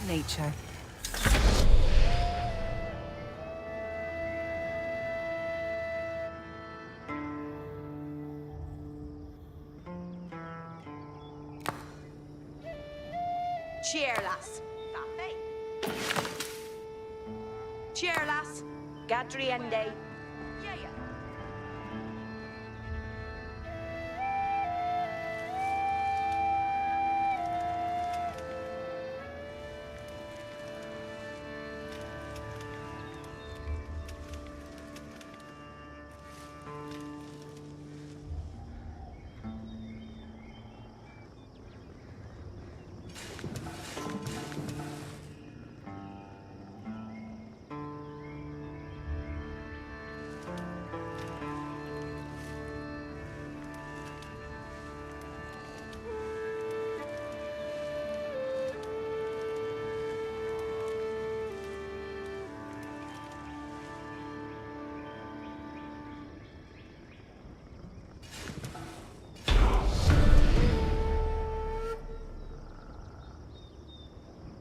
nature. Cheer, lass. Cheer, lass. Gadriende. Yeah, yeah.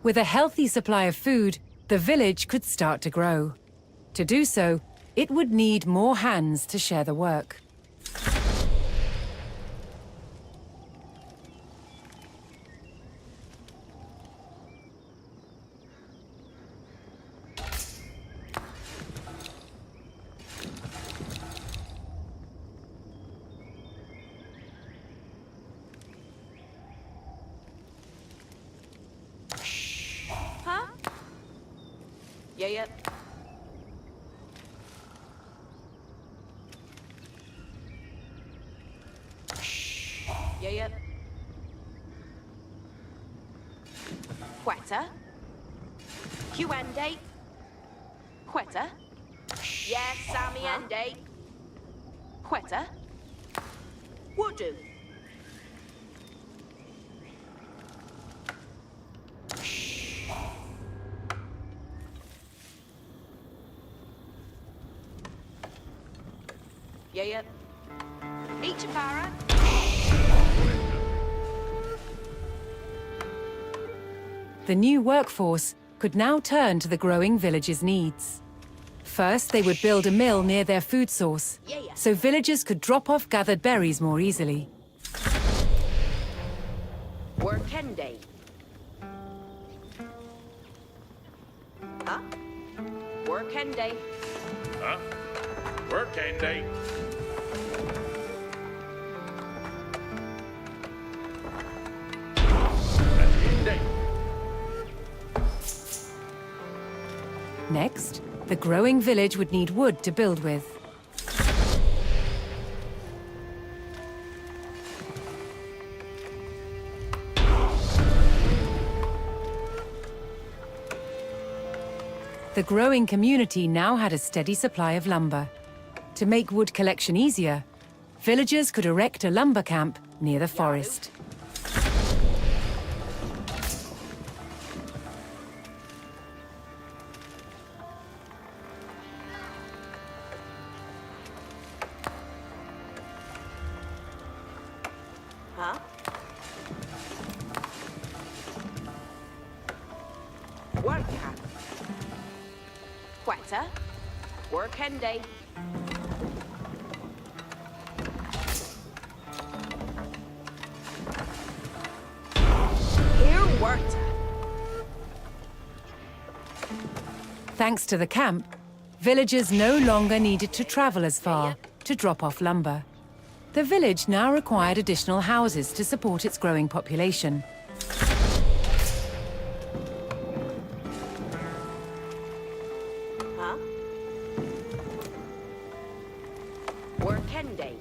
With a healthy supply of food, the village could start to grow. To do so, it would need more hands to share the work. Huh? Yeah, yeah. Yeah, yeah. Quetta. Qende. Quetta. Yes, Sammy Ende. Quetta. Woodoo. Yeah, yeah. Each a para. The new workforce could now turn to the growing village's needs. First, they would build a mill near their food source, so villagers could drop off gathered berries more easily. Workende. Huh? Workende. Huh? Workende. Ende. Next, the growing village would need wood to build with. The growing community now had a steady supply of lumber. To make wood collection easier, villagers could erect a lumber camp near the forest. Huh? Worka. Quetta. Workende. Here Werta. Thanks to the camp, villagers no longer needed to travel as far to drop off lumber. The village now required additional houses to support its growing population. Huh? Workende.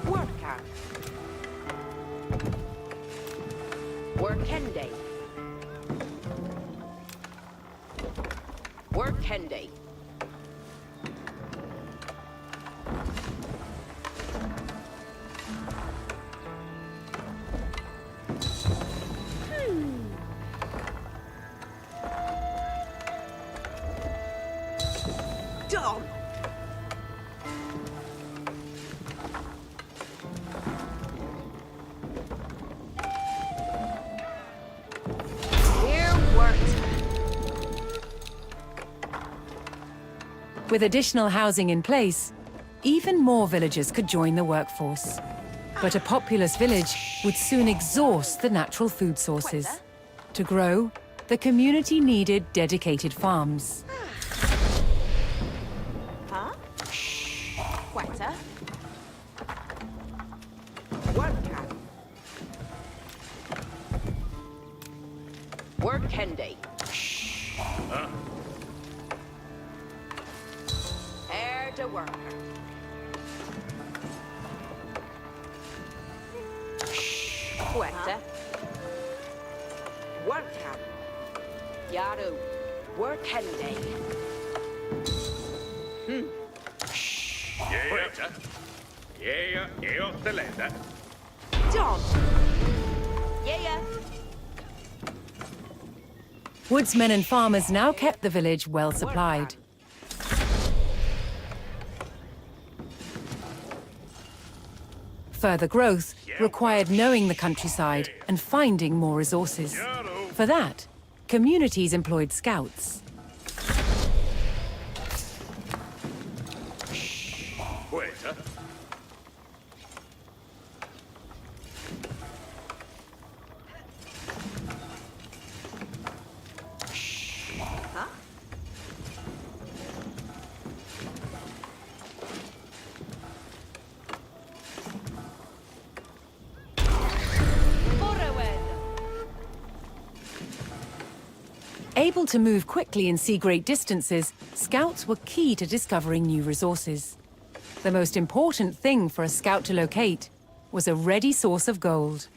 Worka. Workende. Workende. Dom. With additional housing in place, even more villagers could join the workforce. But a populous village would soon exhaust the natural food sources. To grow, the community needed dedicated farms. Huh? Quetta. Worka. Work Henday. Air to worker. Quetta. Worka. Yaru. Work Henday. Yeah. Yeah, yeah, the land. John. Yeah. Woodsmen and farmers now kept the village well supplied. Further growth required knowing the countryside and finding more resources. For that, communities employed scouts. Quetta. Able to move quickly and see great distances, scouts were key to discovering new resources. The most important thing for a scout to locate was a ready source of gold.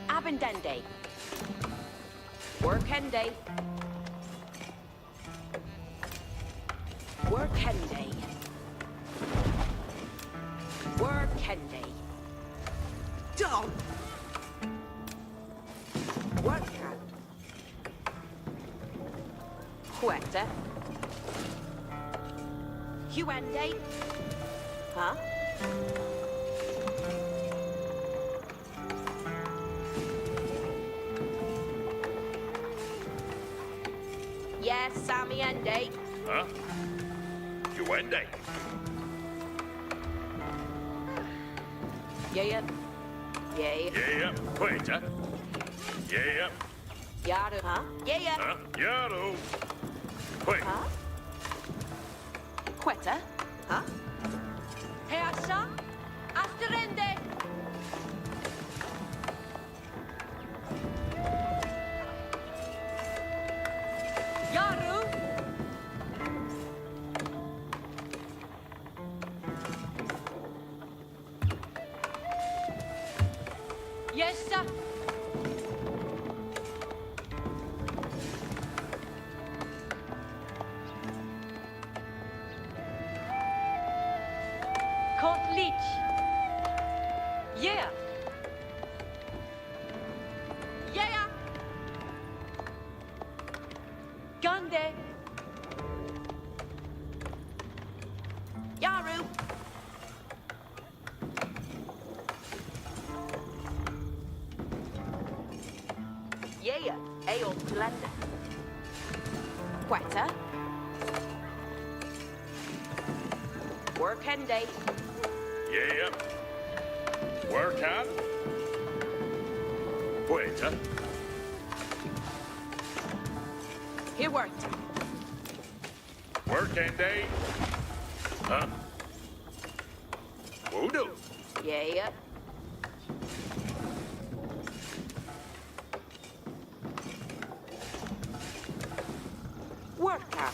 Abendende. Work Henday. Work Henday. Work Henday. John. Work Hand. Quetta. Huende. Huh? Yes, Sammy and Day. Huh? Huende. Yeah. Yeah. Yeah, Quetta. Yeah. Yaru. Huh? Yeah. Huh? Yaru. Quetta. Huh? Quetta? Huh? Heasa? Asterende? Yaru? Yes, sir. Count Leech. Yeah. Yeah. Gande. Yaru. Yeah. Aeon Glenda. Quetta. Work Henday. Yeah. Work out. Quetta. Here worked. Work and day. Huh? Voodoo. Yeah. Work out.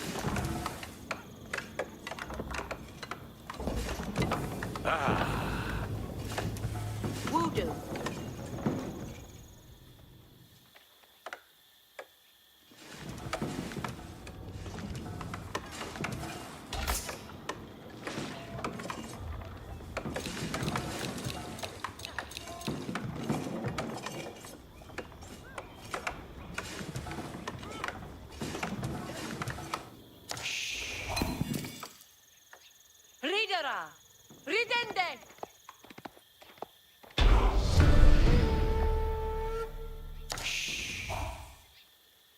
Voodoo. Ridende!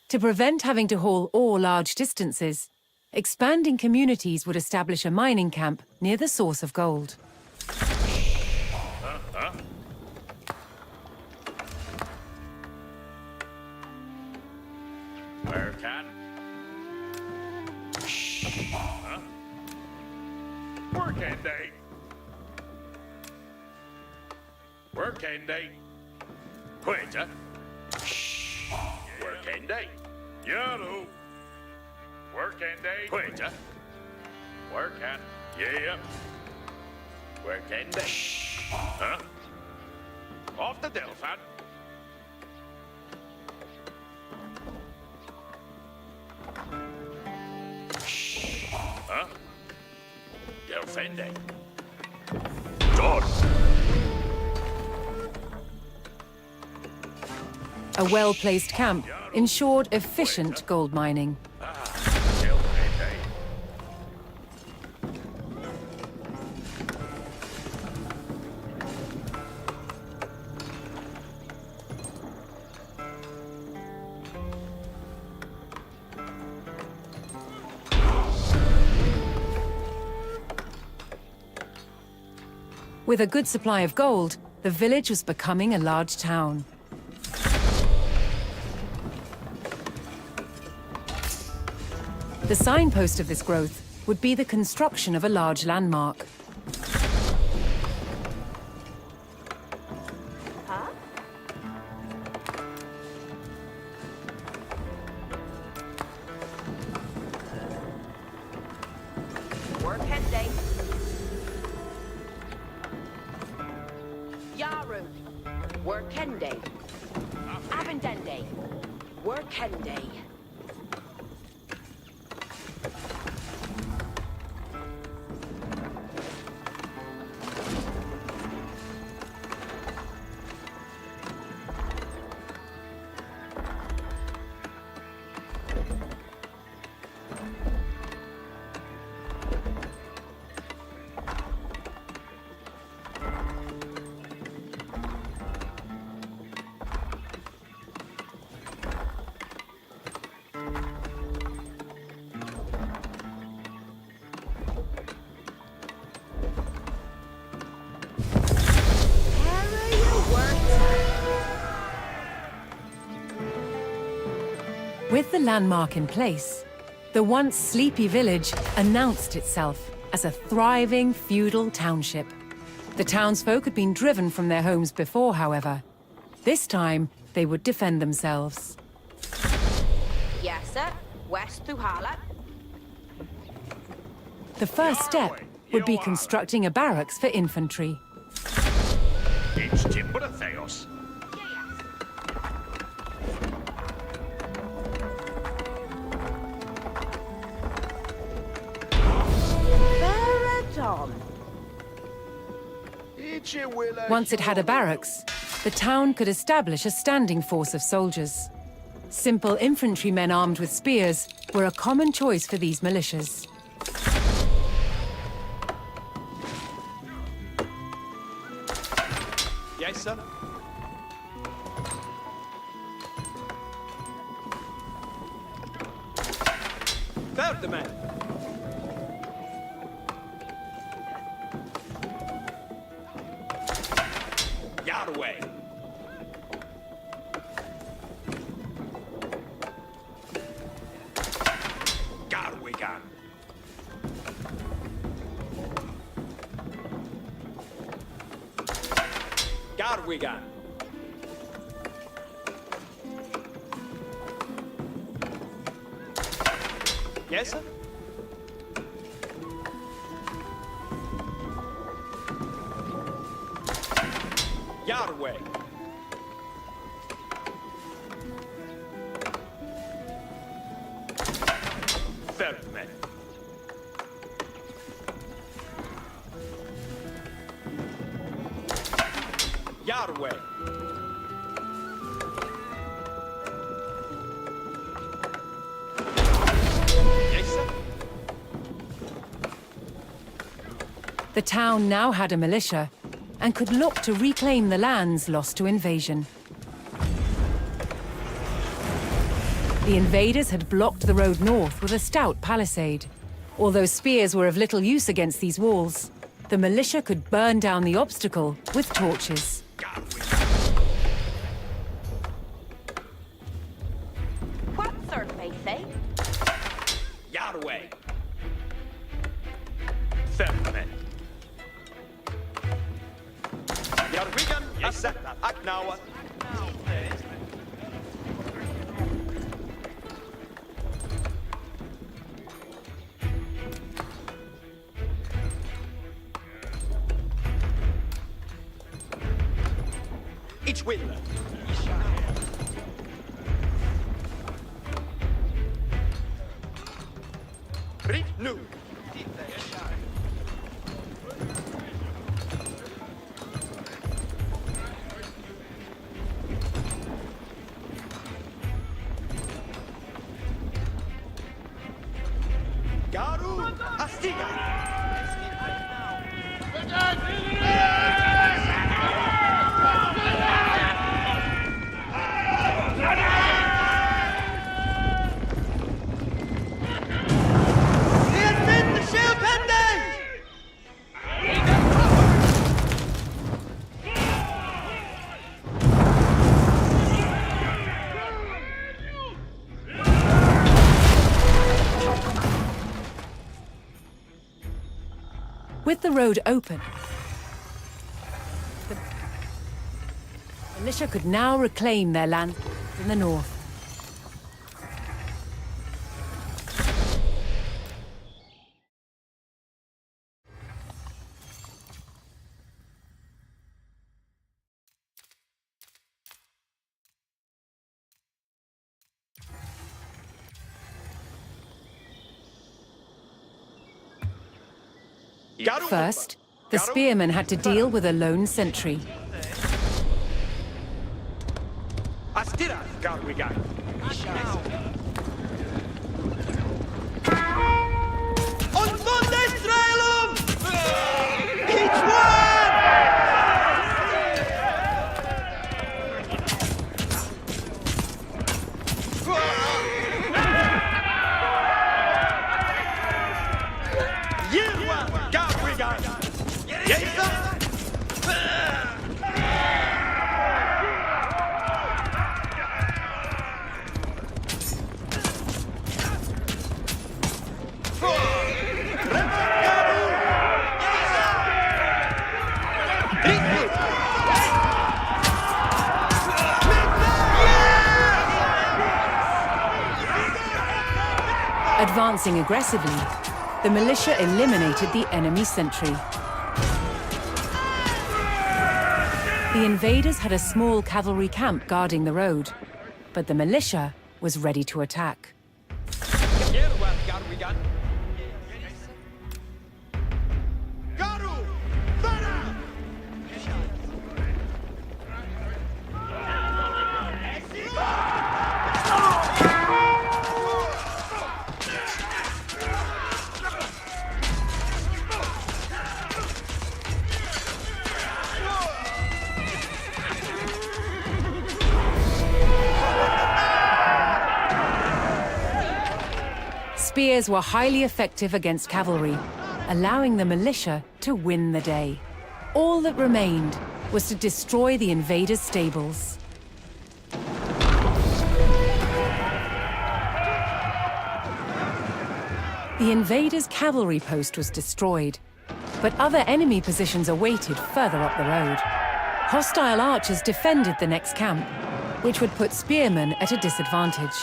To prevent having to haul ore large distances, expanding communities would establish a mining camp near the source of gold. Where can? Huh? Where can they? Where can they? Quita? Where can they? Yellow. Where can they? Quita? Where can? Yeah. Where can they? Huh? Off the Delphin. Huh? Delphende. Done. A well-placed camp ensured efficient gold mining. Delphende. With a good supply of gold, the village was becoming a large town. The signpost of this growth would be the construction of a large landmark. Huh? Workende. Yaru. Workende. Avendende. Workende. With the landmark in place, the once sleepy village announced itself as a thriving feudal township. The townsfolk had been driven from their homes before, however. This time, they would defend themselves. Yes, sir. West Tuhala. The first step would be constructing a barracks for infantry. It's Timberatheos. Once it had a barracks, the town could establish a standing force of soldiers. Simple infantrymen armed with spears were a common choice for these militias. Yes, sir. Ferdinand. Yardaway. Garwigan. Garwigan. Yes, sir. Yardaway. Ferdinand. Yardaway. Yes, sir. The town now had a militia and could look to reclaim the lands lost to invasion. The invaders had blocked the road north with a stout palisade. Although spears were of little use against these walls, the militia could burn down the obstacle with torches. What surface, eh? Yahweh. Fermen. Yarwigan, Asetta, Aknawa. Each win. Rit nu. Garu Astiga. With the road open, the militia could now reclaim their land in the north. First, the spearmen had to deal with a lone sentry. Astira, Garwigan. On Monday, Israelum! Each one! Yirwa, Garwigan. Yes, Advancing aggressively, the militia eliminated the enemy sentry. The invaders had a small cavalry camp guarding the road, but the militia was ready to attack. Yirwa, Garwigan. Garu! Fara! Spears were highly effective against cavalry, allowing the militia to win the day. All that remained was to destroy the invaders' stables. The invaders' cavalry post was destroyed, but other enemy positions awaited further up the road. Hostile archers defended the next camp, which would put spearmen at a disadvantage.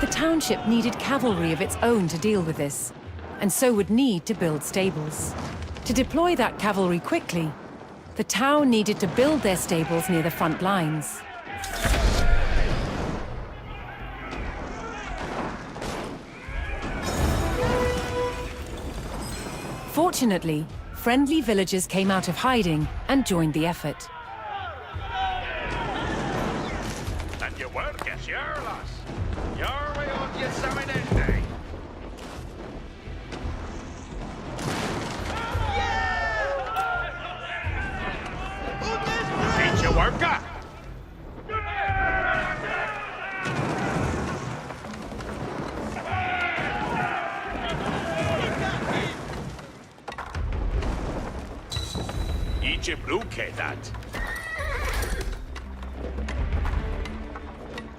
The township needed cavalry of its own to deal with this, and so would need to build stables. To deploy that cavalry quickly, the town needed to build their stables near the front lines. Fortunately, friendly villagers came out of hiding and joined the effort. And You work as your loss. Your way on your summit day. Ain't you worker? Eat your blue that.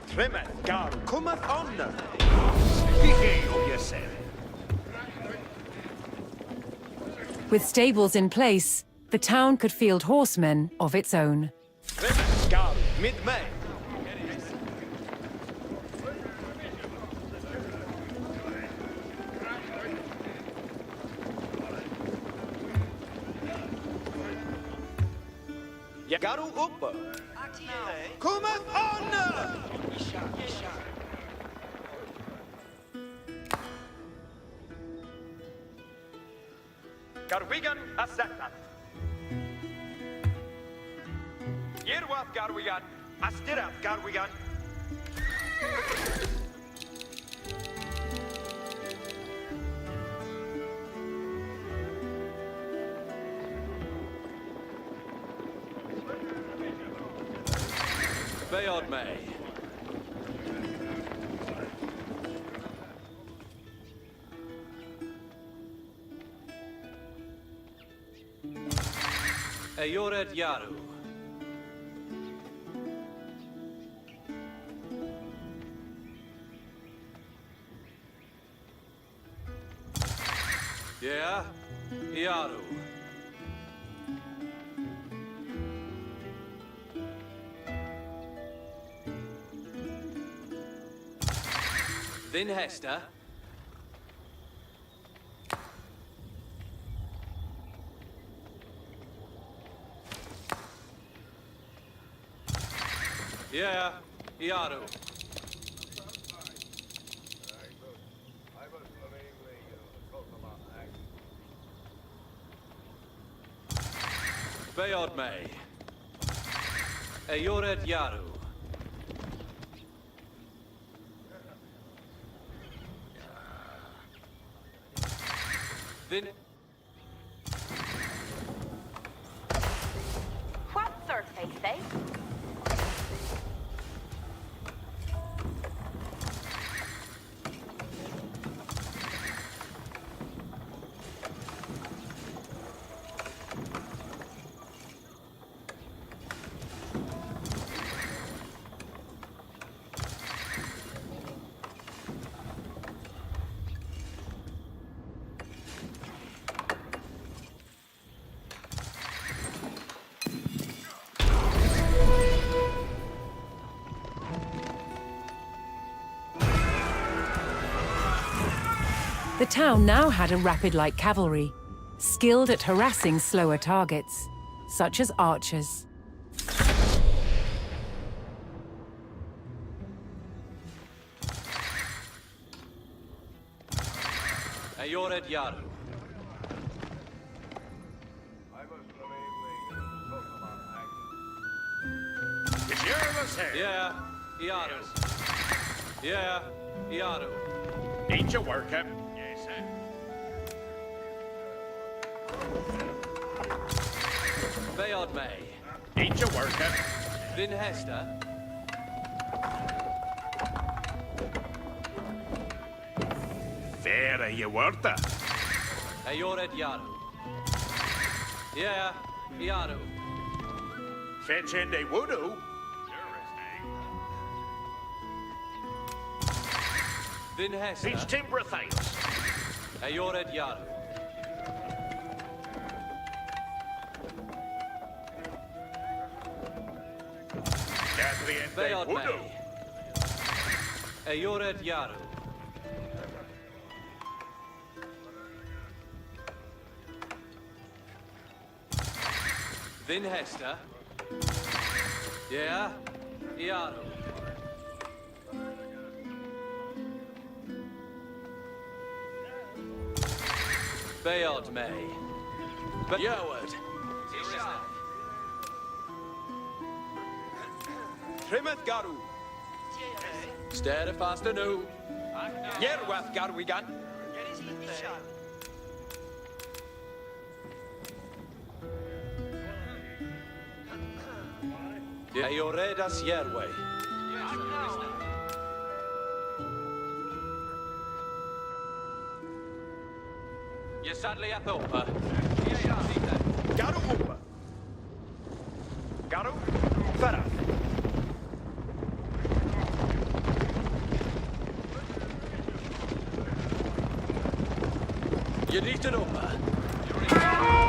Trimmet, Garu, cometh on. Speaking of yourself. With stables in place, the town could field horsemen of its own. Trimmet, Garu, mid-May. Garu uppe. Cometh on. Garwigan Asetat. Yerwath Garwigan, Astirath Garwigan. Bayard May. Ayored Yaru. Yeah, Yaru. Then Hester. Yeah, Yaru. Bayard May. Ayored Yaru. Then What surface, eh? The town now had a rapid light cavalry, skilled at harassing slower targets, such as archers. Ayored Yaru. It's yours here. Yeah, Yaru. Yeah, Yaru. Ain't you worker? Yes, sir. Bayard May. Ain't you worker? Then Hester. Fair you worker. Ayored Yaru. Yeah, Yaru. Fetch in the woodoo. Then Hester. Teach timber things. Ayored Yaru. Gather in the Bayard woodoo. May. Ayored Yaru. Then Hester. Yeah, Yaru. Bayard May. Yoward. Trimmet Garu. Steady fast anew. Yerwath Garwigan. Eoredas Yerwe. Yesadli Athopa. Garu Umba. Garu Farah. Yedita Opa.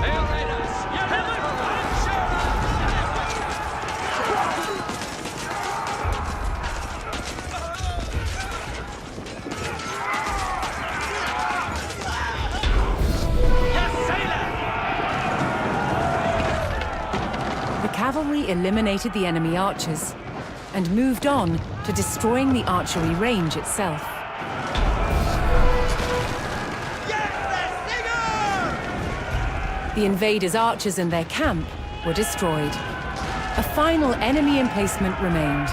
Eoredas Yerwe. The cavalry eliminated the enemy archers and moved on to destroying the archery range itself. The invaders' archers and their camp were destroyed. A final enemy emplacement remained,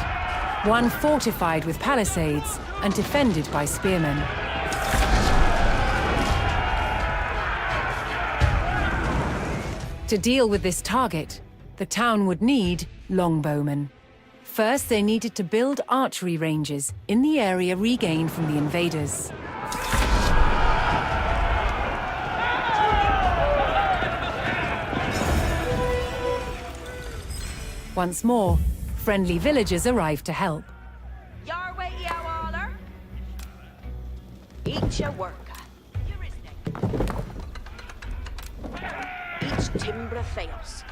one fortified with palisades and defended by spearmen. To deal with this target, the town would need longbowmen. First, they needed to build archery ranges in the area regained from the invaders. Once more, friendly villagers arrived to help. Yarway Yawaller. Each a worker. Each Timbra Theos.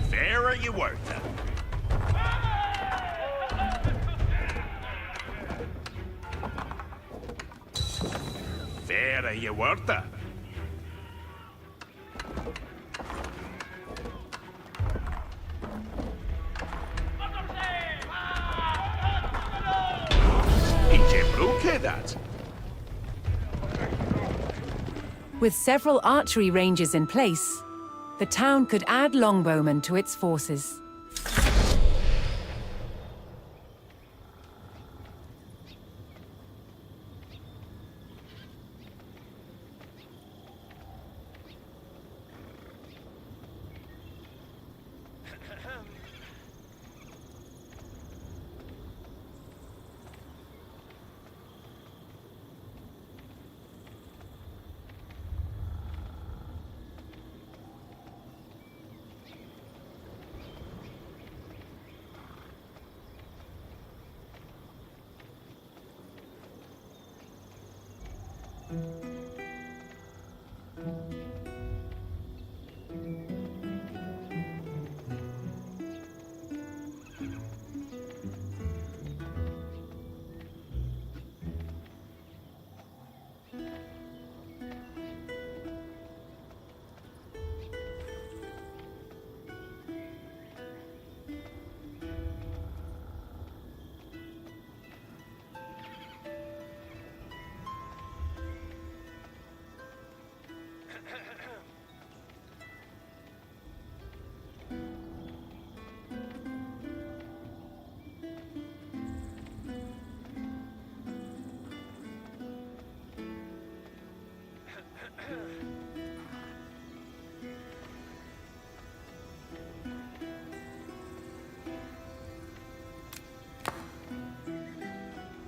Vera Yuerta. Vera Yuerta. Idzie bruke dat. With several archery ranges in place, the town could add longbowmen to its forces.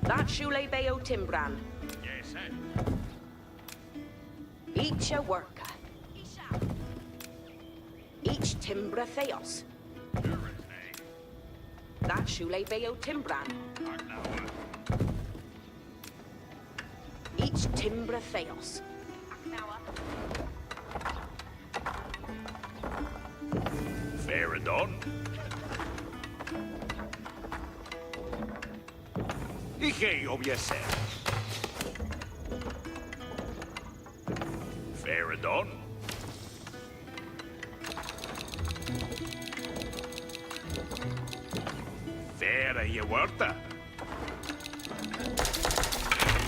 That Shule Bayo Timbran. Yes, sir. Each a worker. Each Timbra Theos. That Shule Bayo Timbran. Each Timbra Theos. Faradon. Ige om jezelf. Faradon. Vera je worta.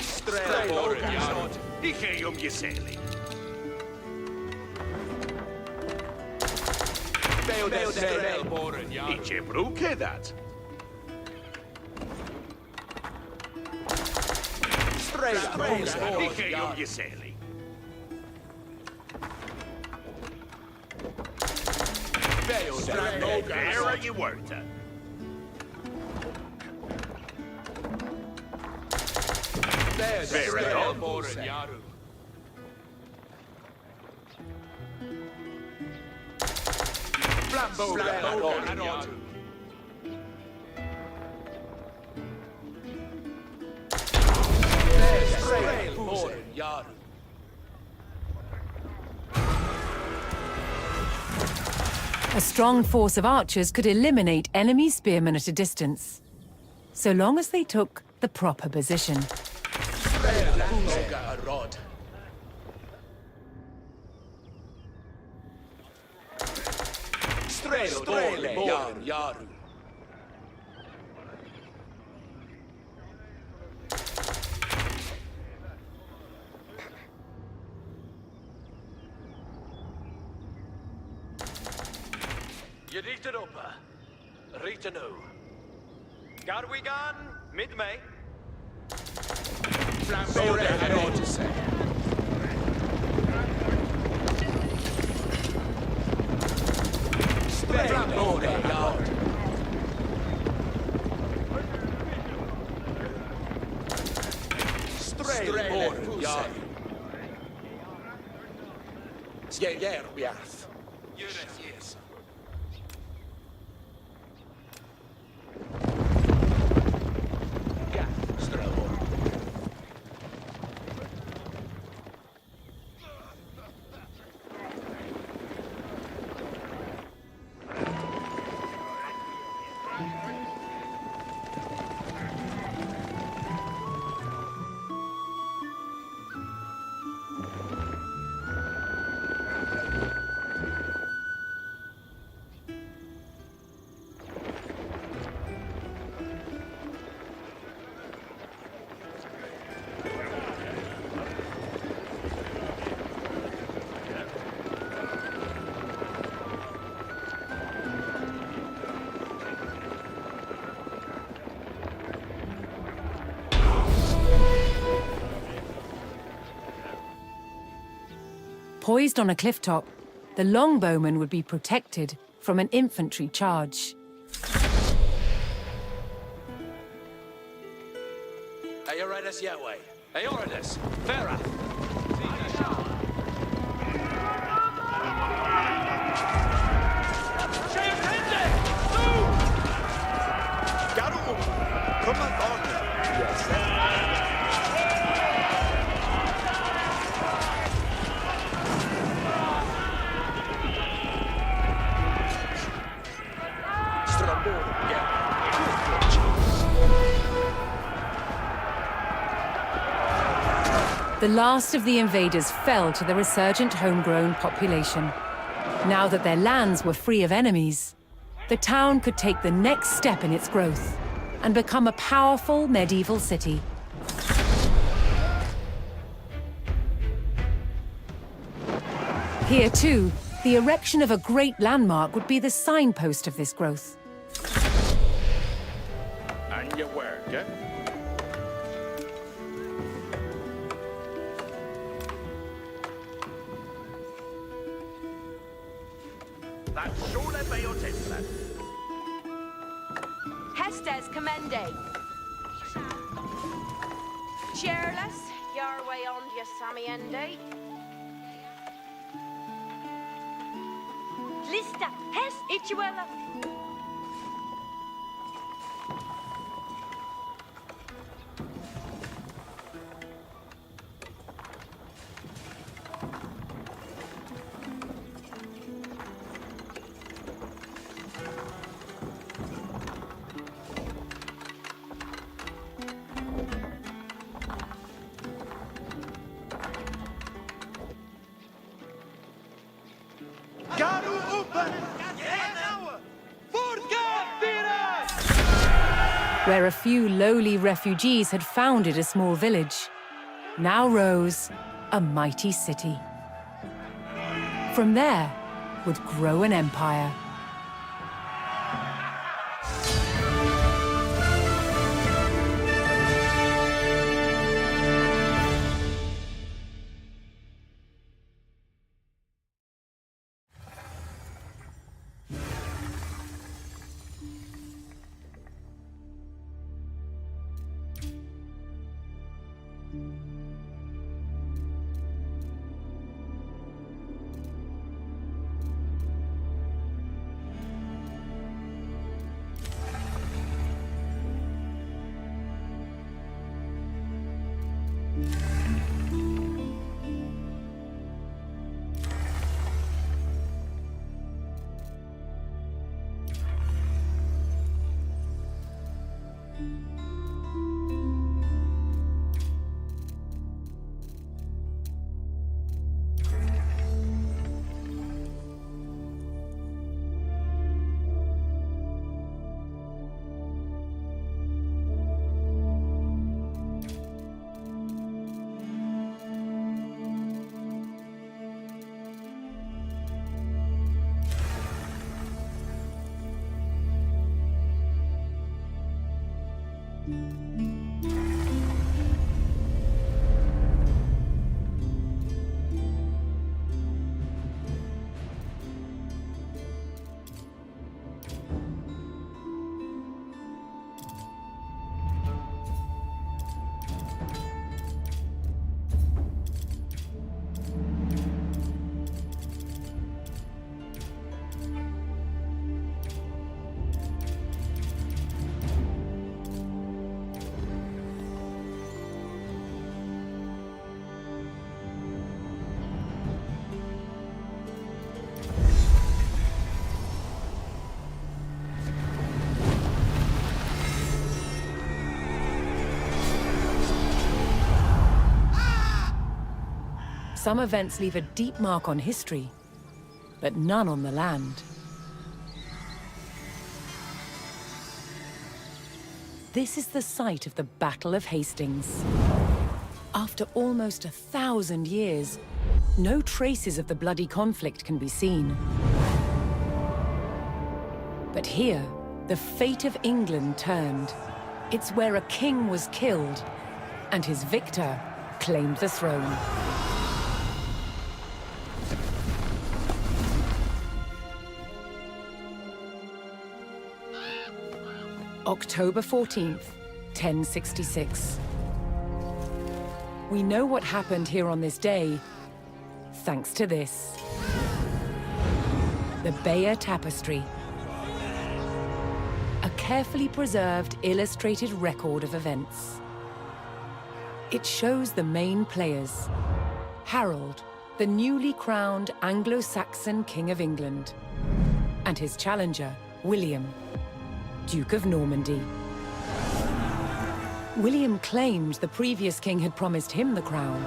Sträv. Ikke om je selig. Ikke bruke dat. Ikke om je selig. There are je woorden. Very good. A strong force of archers could eliminate enemy spearmen at a distance, so long as they took the proper position. Je richt het op. Richt het nu. Garwigan, mid-May. Poised on a cliff top, the longbowmen would be protected from an infantry charge. Aeoridas Yahweh. Aeoridas. Farah. Garu, kommandant. The last of the invaders fell to the resurgent homegrown population. Now that their lands were free of enemies, the town could take the next step in its growth and become a powerful medieval city. Here too, the erection of a great landmark would be the signpost of this growth. And je werken. Dat schole bij ons inlet. Hestes commende. Cheerless, your way on your Samiende. Lista, Hes, Ituela. Garu open! Where a few lowly refugees had founded a small village, now rose a mighty city. From there would grow an empire. Some events leave a deep mark on history, but none on the land. This is the site of the Battle of Hastings. After almost 1,000 years, no traces of the bloody conflict can be seen. But here, the fate of England turned. It's where a king was killed, and his victor claimed the throne. October 14th, 1066. We know what happened here on this day, thanks to this. The Bayeux Tapestry. A carefully preserved, illustrated record of events. It shows the main players. Harold, the newly crowned Anglo-Saxon King of England, and his challenger, William, Duke of Normandy. William claimed the previous king had promised him the crown.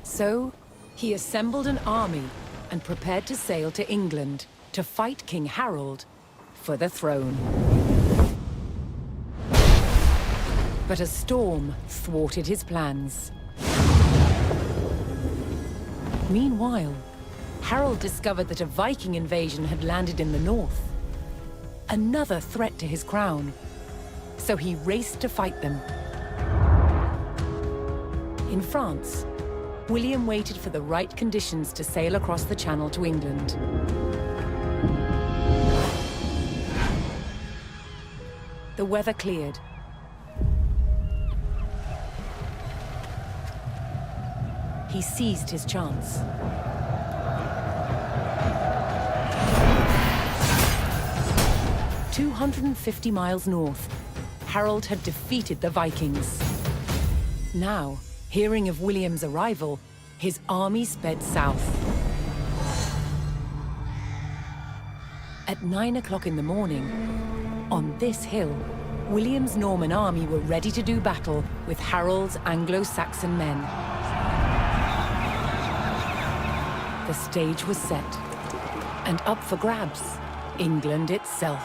So, he assembled an army and prepared to sail to England to fight King Harold for the throne. But a storm thwarted his plans. Meanwhile, Harold discovered that a Viking invasion had landed in the north. Another threat to his crown. So he raced to fight them. In France, William waited for the right conditions to sail across the Channel to England. The weather cleared. He seized his chance. 250 miles north, Harold had defeated the Vikings. Now, hearing of William's arrival, his army sped south. At 9 o'clock in the morning, on this hill, William's Norman army were ready to do battle with Harold's Anglo-Saxon men. The stage was set, and up for grabs, England itself.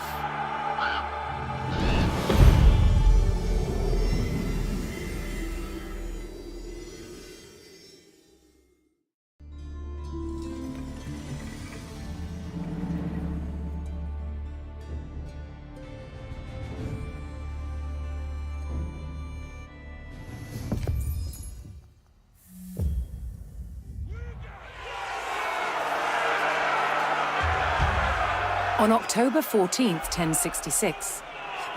On October 14th, 1066,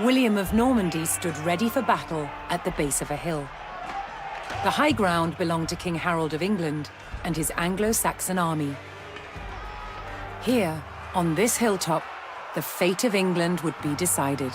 William of Normandy stood ready for battle at the base of a hill. The high ground belonged to King Harold of England and his Anglo-Saxon army. Here, on this hilltop, the fate of England would be decided.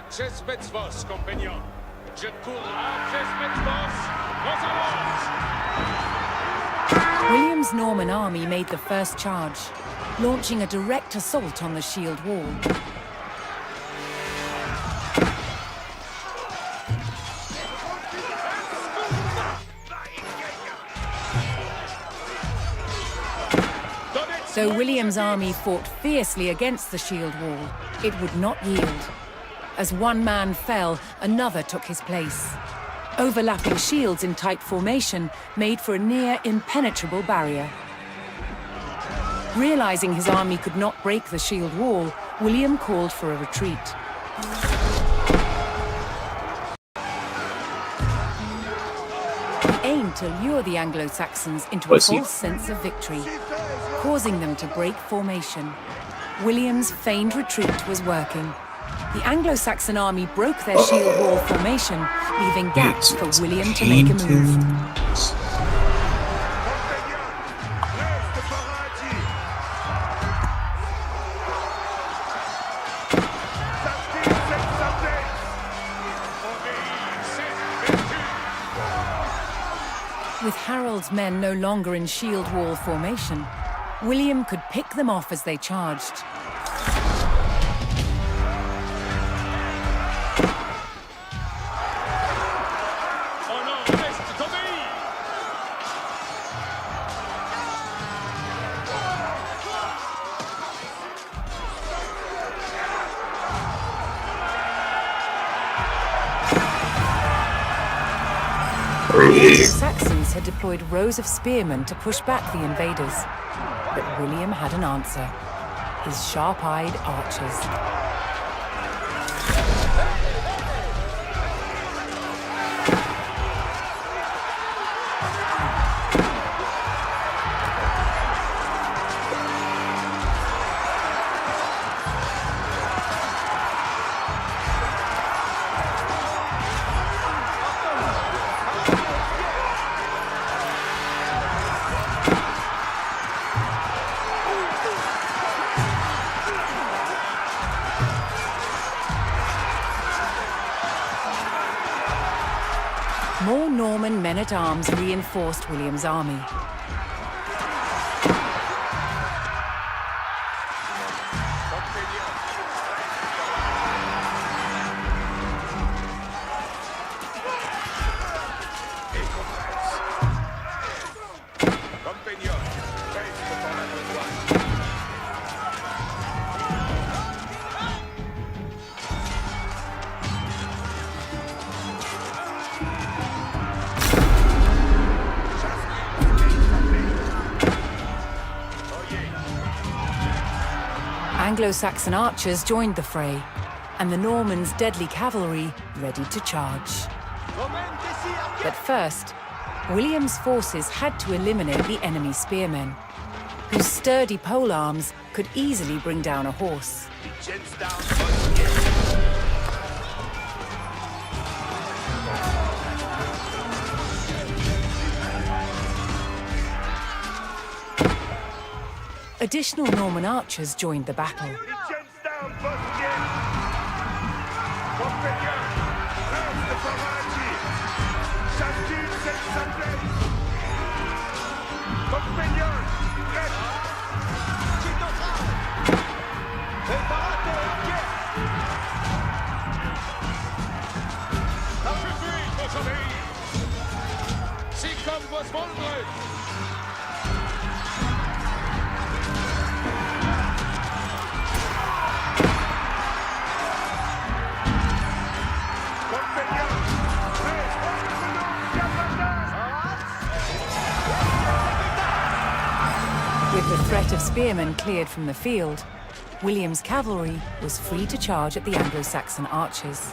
Acces vos, compagnon. Je tourne acces vos. Nos allons! William's Norman army made the first charge, launching a direct assault on the shield wall. Though William's army fought fiercely against the shield wall, it would not yield. As one man fell, another took his place. Overlapping shields in tight formation made for a near impenetrable barrier. Realizing his army could not break the shield wall, William called for a retreat. He aimed to lure the Anglo-Saxons into a false sense of victory, causing them to break formation. William's feigned retreat was working. The Anglo-Saxon army broke their shield wall formation, leaving gaps for William to make a move. With Harold's men no longer in shield wall formation, William could pick them off as they charged. The Saxons had deployed rows of spearmen to push back the invaders, but William had an answer: his sharp-eyed archers. More Norman men-at-arms reinforced William's army. Anglo-Saxon archers joined the fray, and the Normans' deadly cavalry ready to charge. But first, William's forces had to eliminate the enemy spearmen, whose sturdy polearms could easily bring down a horse. Additional Norman archers joined the battle. With the threat of spearmen cleared from the field, William's cavalry was free to charge at the Anglo-Saxon archers.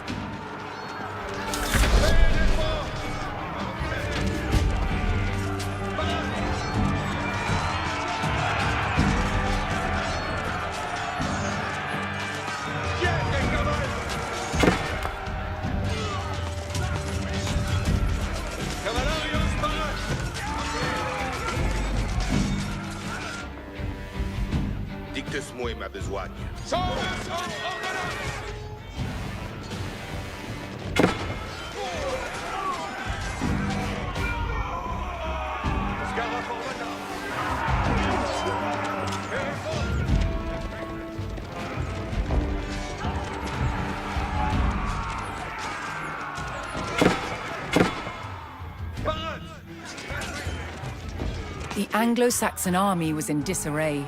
Dictus moi ma besogne. The Anglo-Saxon army was in disarray.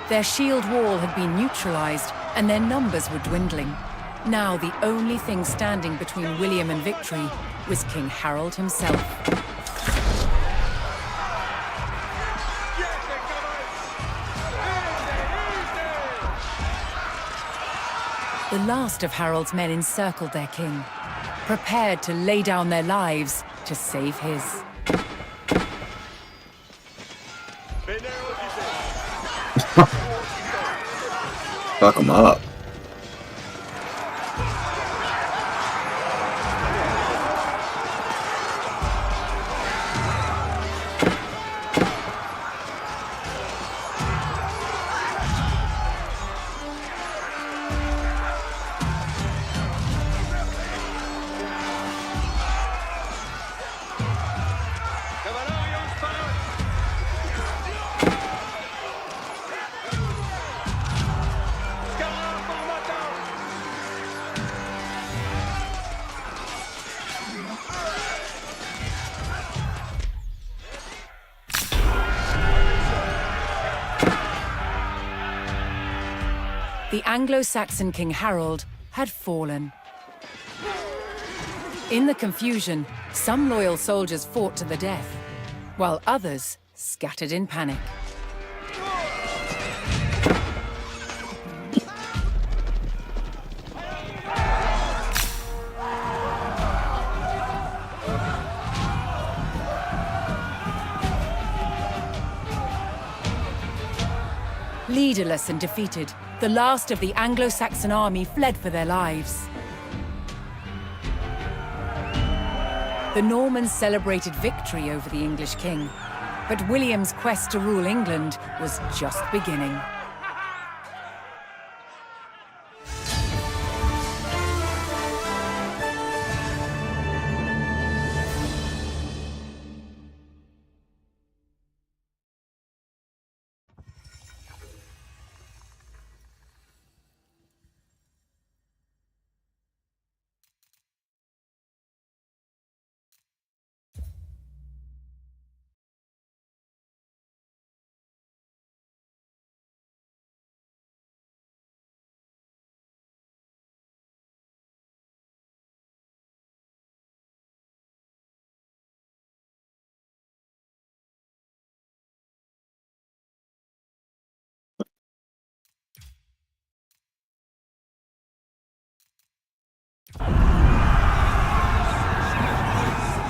Their shield wall had been neutralized, and their numbers were dwindling. Now the only thing standing between William and victory was King Harold himself. The last of Harold's men encircled their king, prepared to lay down their lives to save his. Fuck him up. The Anglo-Saxon King Harold had fallen. In the confusion, some loyal soldiers fought to the death, while others scattered in panic. Leaderless and defeated, the last of the Anglo-Saxon army fled for their lives. The Normans celebrated victory over the English king, but William's quest to rule England was just beginning.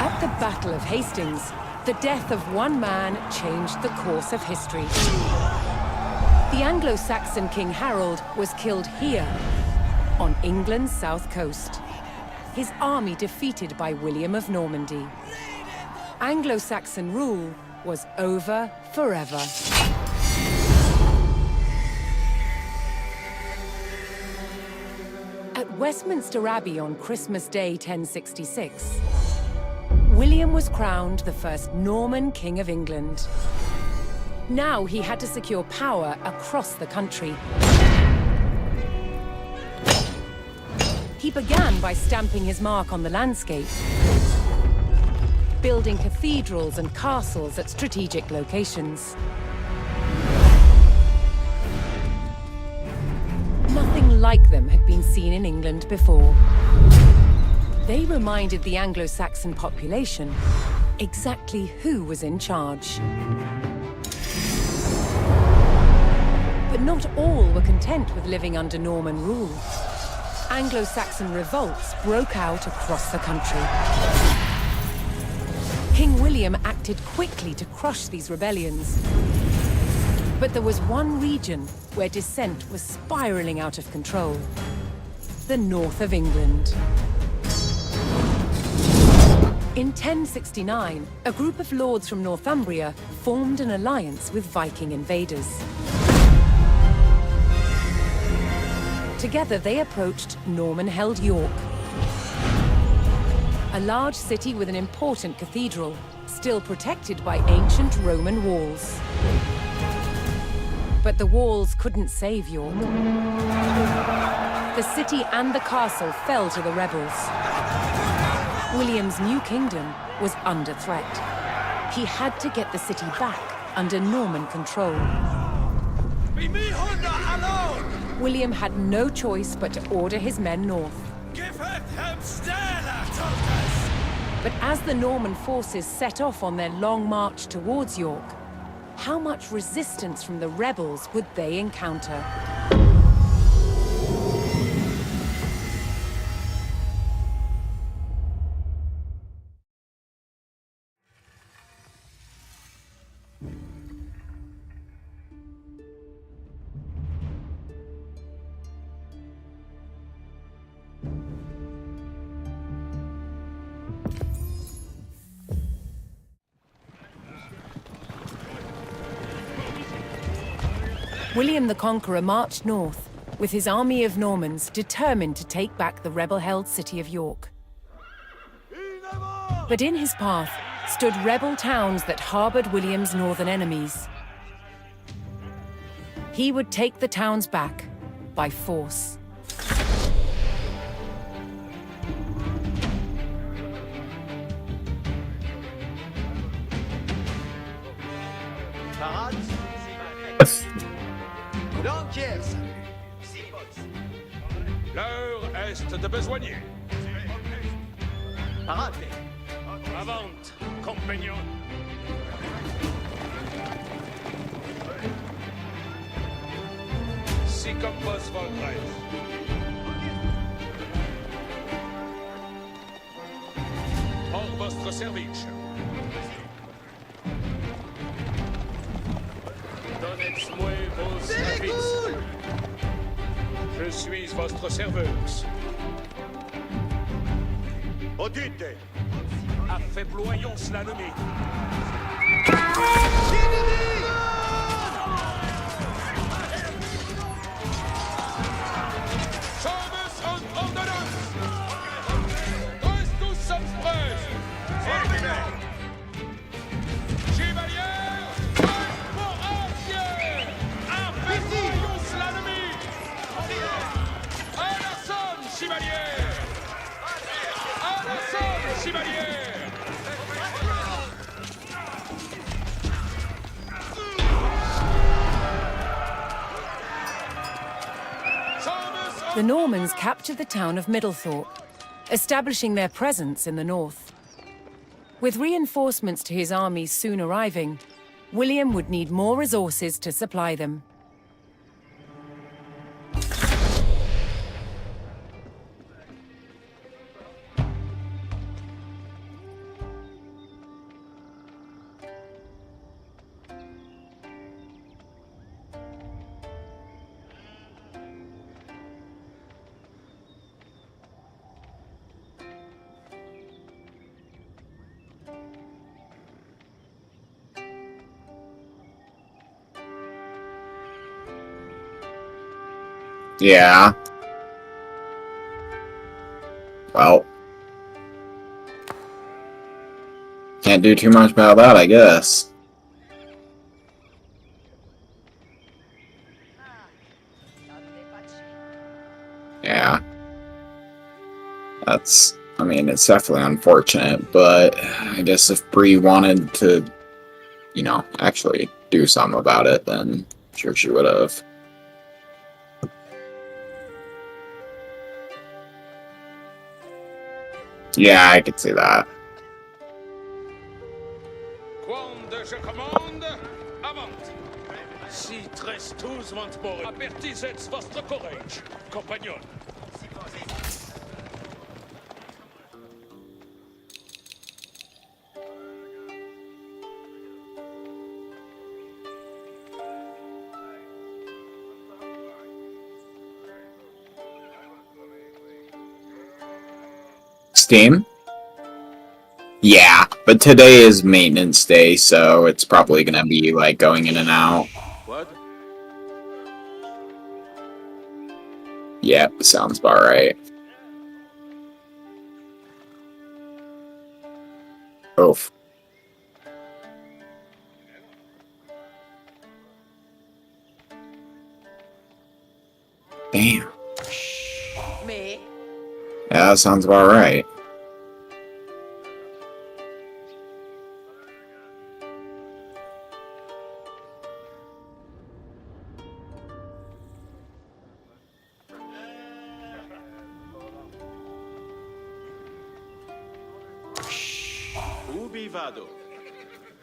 At the Battle of Hastings, the death of one man changed the course of history. The Anglo-Saxon King Harold was killed here, on England's south coast. His army defeated by William of Normandy. Anglo-Saxon rule was over forever. At Westminster Abbey on Christmas Day 1066, William was crowned the first Norman King of England. Now he had to secure power across the country. He began by stamping his mark on the landscape, building cathedrals and castles at strategic locations. Nothing like them had been seen in England before. They reminded the Anglo-Saxon population exactly who was in charge. But not all were content with living under Norman rule. Anglo-Saxon revolts broke out across the country. King William acted quickly to crush these rebellions. But there was one region where dissent was spiraling out of control: the north of England. In 1069, a group of lords from Northumbria formed an alliance with Viking invaders. Together they approached Norman-held York, a large city with an important cathedral, still protected by ancient Roman walls. But the walls couldn't save York. The city and the castle fell to the rebels. William's new kingdom was under threat. He had to get the city back under Norman control. Be me Honda alone! William had no choice but to order his men north. Give them Stella, Tokas! But as the Norman forces set off on their long march towards York, how much resistance from the rebels would they encounter? William the Conqueror marched north, with his army of Normans determined to take back the rebel-held city of York. But in his path stood rebel towns that harbored William's northern enemies. He would take the towns back by force. L'heure est de besogner. Parade! Avant, compagnon. Si compose Volgrave. En votre service. Donnez-moi vos services. Je suis votre serveuse. Audite! Affaiblissons cela nommé. Service en ordonnance! Tous sommes prêts! Chevalier! Pour entier! Affaiblissons cela nommé! À la sonne, chevalier! À la sonne, chevalier! The Normans captured the town of Middlethorpe, establishing their presence in the north. With reinforcements to his armies soon arriving, William would need more resources to supply them. Yeah. Well. Can't do too much about that, I guess. Yeah. I mean, it's definitely unfortunate, but I guess if Bree wanted to, you know, actually do something about it, then sure she would have. Yeah, I could see that. Quand je commande, avant. Si tres tous vont pour apertisez votre courage, compagnon. Steam? Yeah, but today is maintenance day, so it's probably gonna be like going in and out. What? Yep, sounds about right. Oof. Damn. Me? Yeah, that sounds about right. Ubi vado?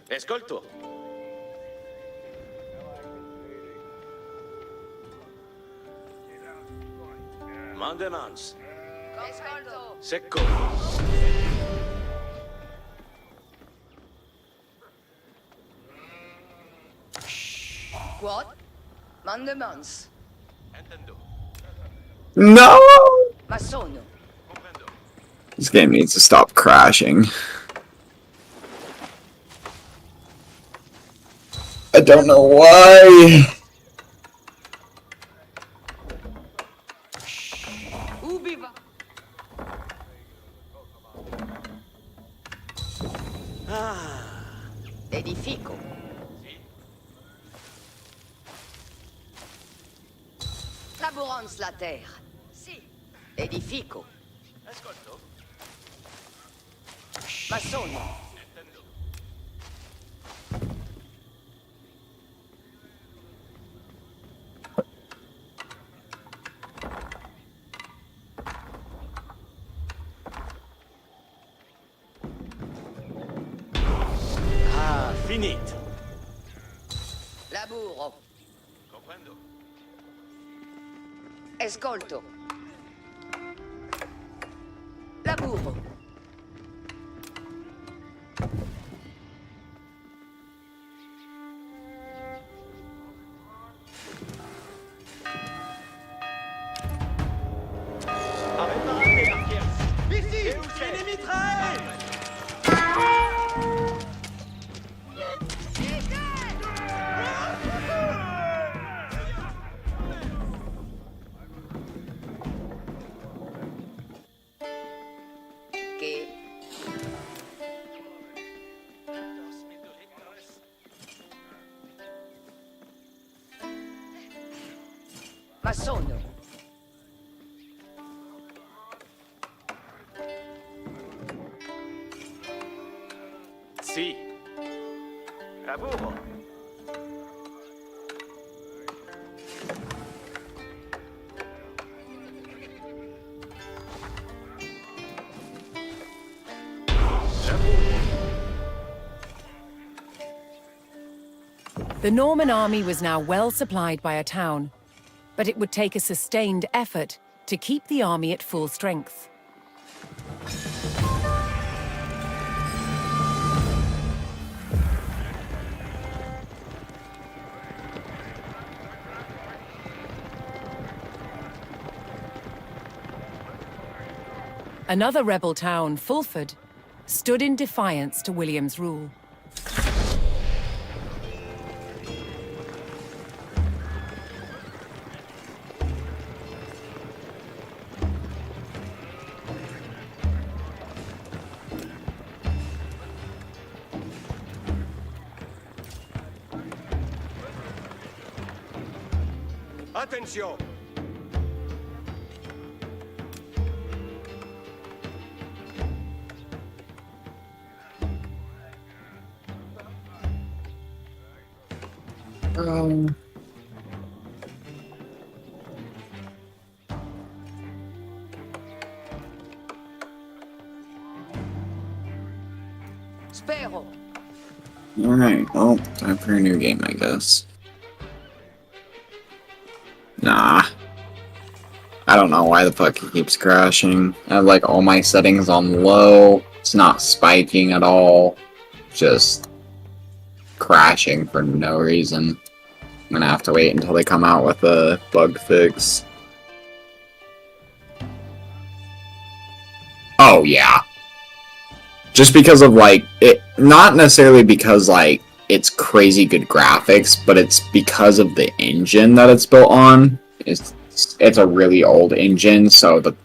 Escolto. Mandenans. Secco. Quod? Mandemans. Entendo. No! Ma sono. Comprendo. This game needs to stop crashing. I don't know why. Ubi va? Edifico. Laborans la terre. Si. Edifico. Ascolto. Ma sono. Entendo. Ah, finito. Laburo. Comprendo. Escolto. Laburo. Arrêtez, Arkiers. Ici, c'est les mitrailles. Che? Ma sono. Sì. Lavoro. The Norman army was now well supplied by a town, but it would take a sustained effort to keep the army at full strength. Another rebel town, Fulford, stood in defiance to William's rule. Attention. Spero. Alright, well, time for a new game, I guess. Nah. I don't know why the fuck it keeps crashing. I have like all my settings on low. It's not spiking at all. Just crashing for no reason. I'm gonna have to wait until they come out with a bug fix. Oh yeah. Just because of like it, not necessarily because like it's crazy good graphics, but it's because of the engine that it's built on. It's a really old engine, so the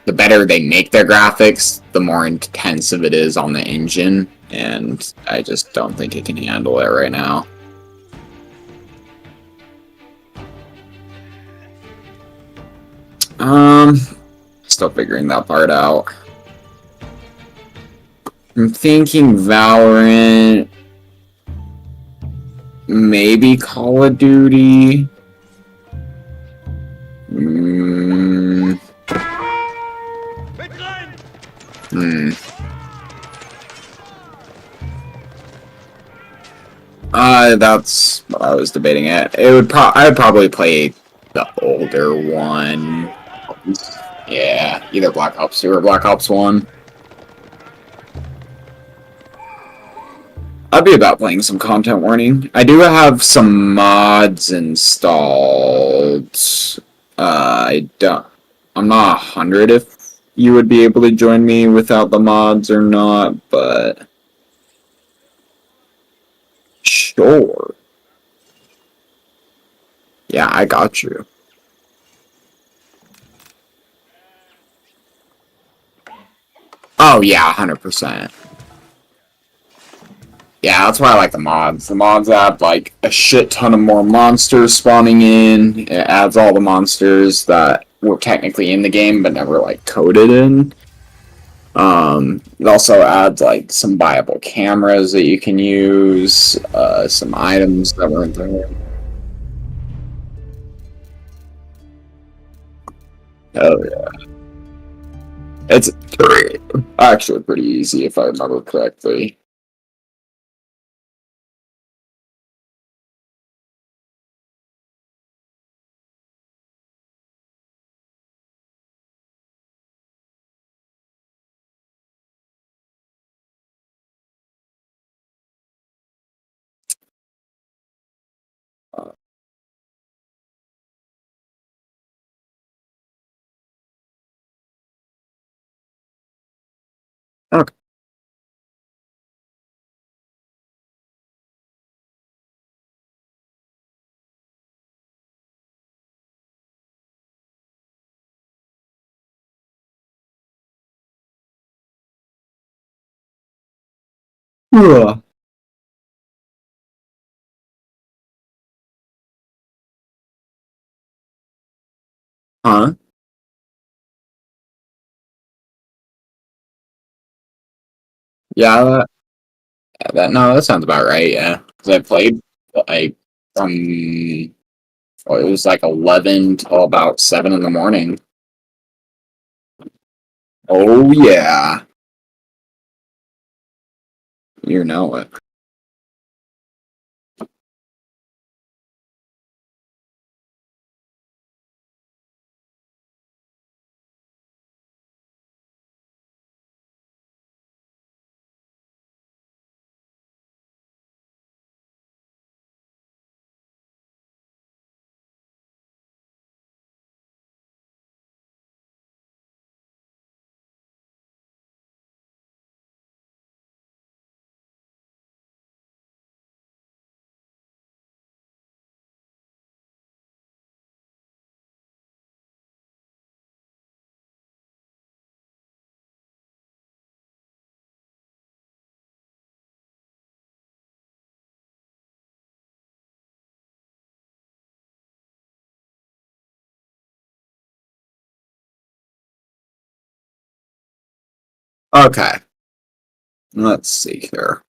better they make their graphics, the more intensive it is on the engine, and I just don't think it can handle it right now. Still figuring that part out. I'm thinking Valorant, maybe Call of Duty. That's what I was debating it. I would probably play the older one. Yeah, either Black Ops 2 or Black Ops 1. I'd be about playing some content warning. I do have some mods installed. I'm not 100 if you would be able to join me without the mods or not, but sure. Yeah, I got you. Oh yeah, 100%. Yeah, that's why I like the mods. The mods add like a shit ton of more monsters spawning in. It adds all the monsters that were technically in the game but never like coded in. It also adds like some viable cameras that you can use, some items that weren't there. Oh yeah. It's actually pretty easy if I remember correctly. Okay. Ugh. Huh? Yeah, that sounds about right. Yeah, because I played like from well, it was like 11 till about 7 in the morning. Oh yeah, you know it. Okay, let's see here.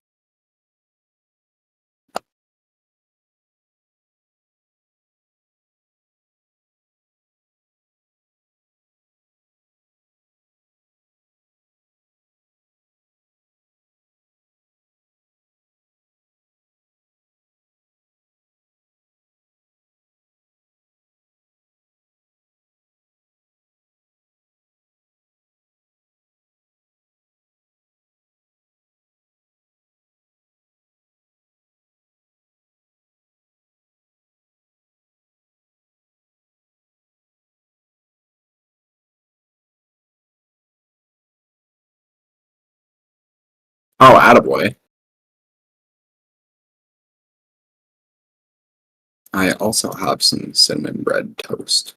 Oh, attaboy. I also have some cinnamon bread toast.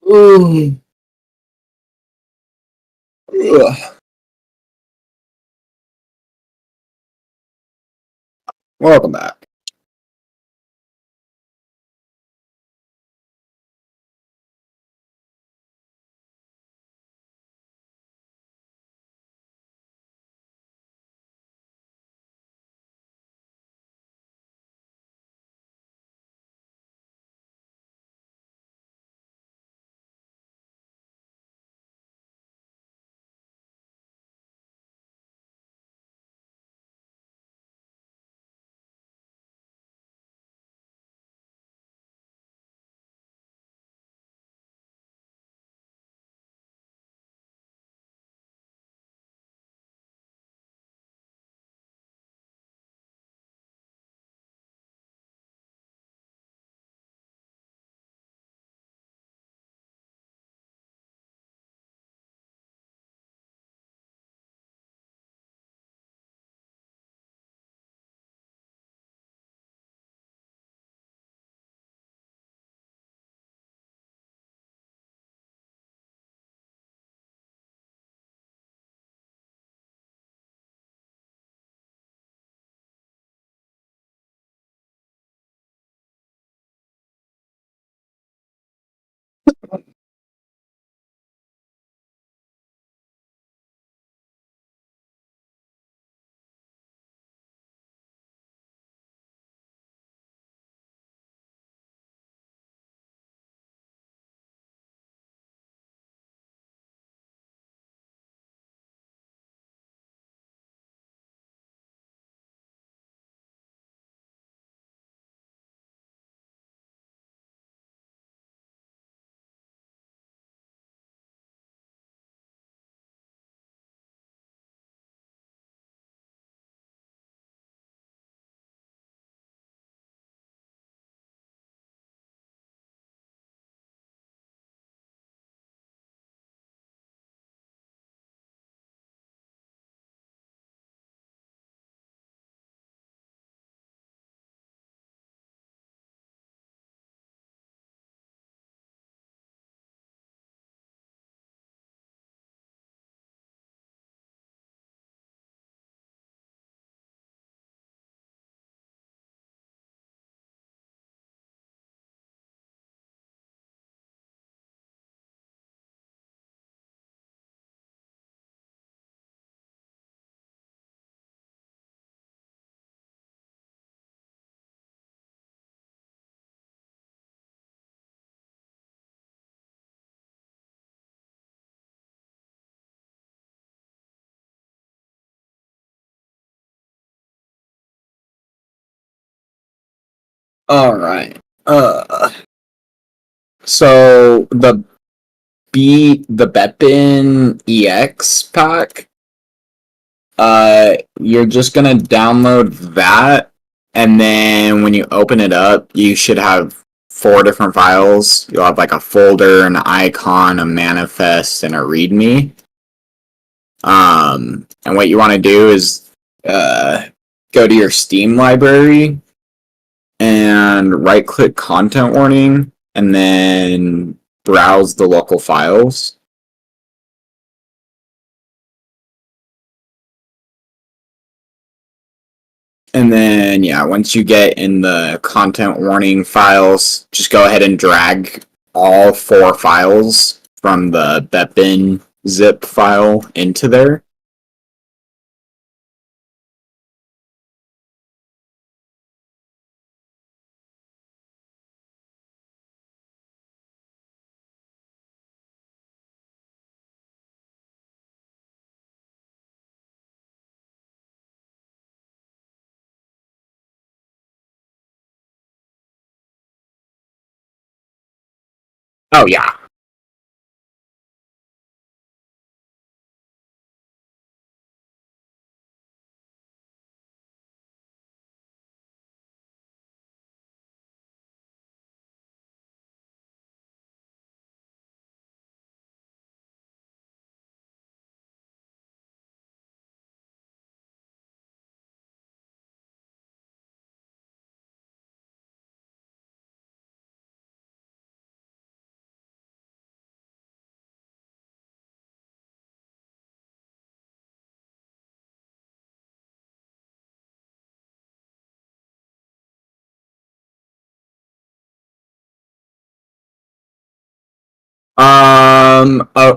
Ugh. Ugh. Welcome back. All right. So the Bepin EX pack, you're just gonna download that, and then when you open it up, you should have 4 different files. You'll have like a folder, an icon, a manifest, and a README. And what you want to do is go to your Steam library and right-click Content Warning, and then browse the local files. And then, yeah, once you get in the content warning files, just go ahead and drag all 4 files from the Bepin zip file into there. Oh, yeah.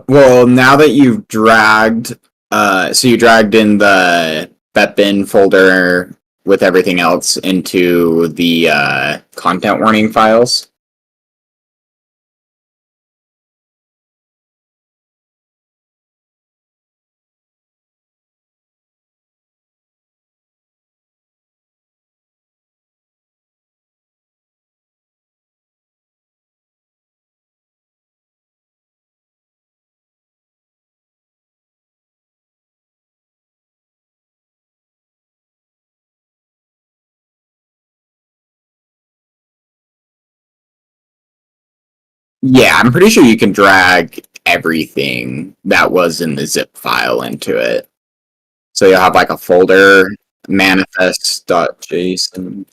Well, now that you've dragged, so you dragged in the BetBin folder with everything else into the content warning files. Yeah, I'm pretty sure you can drag everything that was in the zip file into it. So you'll have like a folder, manifest.json.